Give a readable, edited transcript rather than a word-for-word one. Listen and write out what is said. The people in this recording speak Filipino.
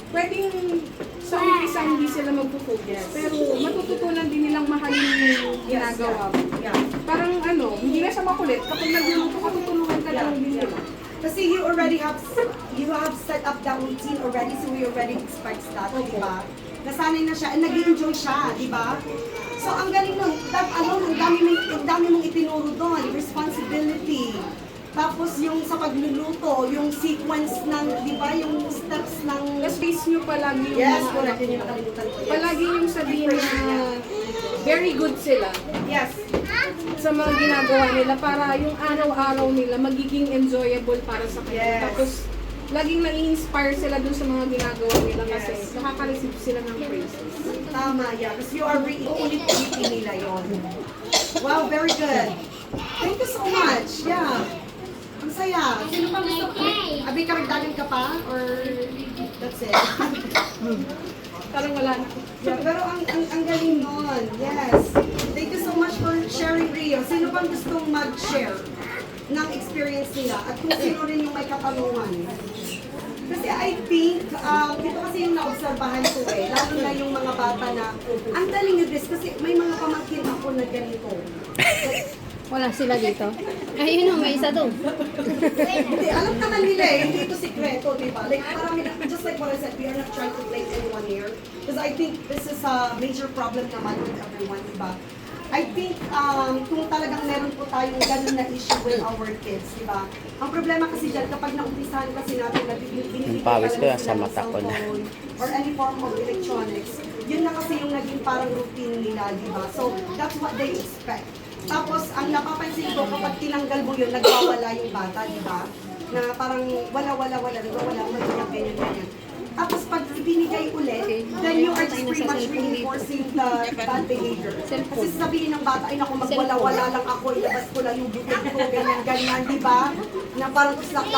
pwedeng sa umpisa hindi sila magpo-focus, pero matututunan din nilang mahalin yung ginagawa mo. Yeah. Parang ano, hindi na siya makulit. Kapag nagluluto ka, tutulungan ka lang din nila. Kasi you have set up that routine already, so we already expect that, di ba? Nasanay na siya, and nag-enjoy siya, di ba? So ang galing nun, ang dami mong itinuro doon, responsibility. Tapos yung sa pagluluto, yung sequence ng, di ba, yung steps ng... Na-space nyo palagi yung Yes, mga correct, anak yun yung nyo. nakalimutan ko. Yes. Palagi yung sabihin na very good sila Yes. sa mga ginagawa nila para yung araw-araw nila magiging enjoyable para sa kanila. Yes. Tapos, laging nai-inspire sila dun sa mga ginagawa nila kasi Yes. nakaka-receive sila ng praises. Tama, yeah. Kasi you are iulit-ulitin nila yun. Wow, very good. Thank you so much. Yeah. Ang saya. Sino pa gusto? Abi, karagdagan ka pa? Or that's it? Parang wala na. Yeah, pero ang galing nun. Yes. Thank you so much for sharing, Rio. Sino bang gustong mag-share ng experience nila at kung sino rin yung may katanungan? Kasi I think, dito kasi yung naobserbahan ko lalo na yung mga bata na, ang galing nyo this, kasi may mga pamangkin ako na ganito. Wala sila dito. Ayun o, may isa doon. Hindi, alam naman nila hindi ito sikreto, di ba? Like, parang, just like what I said, we are not trying to blame anyone here. Because I think this is a major problem naman with everyone, di ba? I think, kung talagang meron po tayong ganun na issue with our kids, di ba? Ang problema kasi dyan, kapag naumpisahan kasi natin na binibigyan Pawis ko talaga yan sa sila ng mata ko na. cellphone or any form of electronics, yun na kasi yung naging parang routine nila, di ba? So, that's what they expect. Tapos, ang napapansin ko, kapag tinanggal mo yun, nagwawala yung bata, di ba? Na parang wala, magiging ganyan. Tapos, pag ibinigay ulit, then you are just pretty much reinforcing the bad behavior. Kasi sabihin ng bata, ay naku, magwala-wala lang ako, ilabas ko lang yung butod ko, ganyan, di ba? Na parang tuslak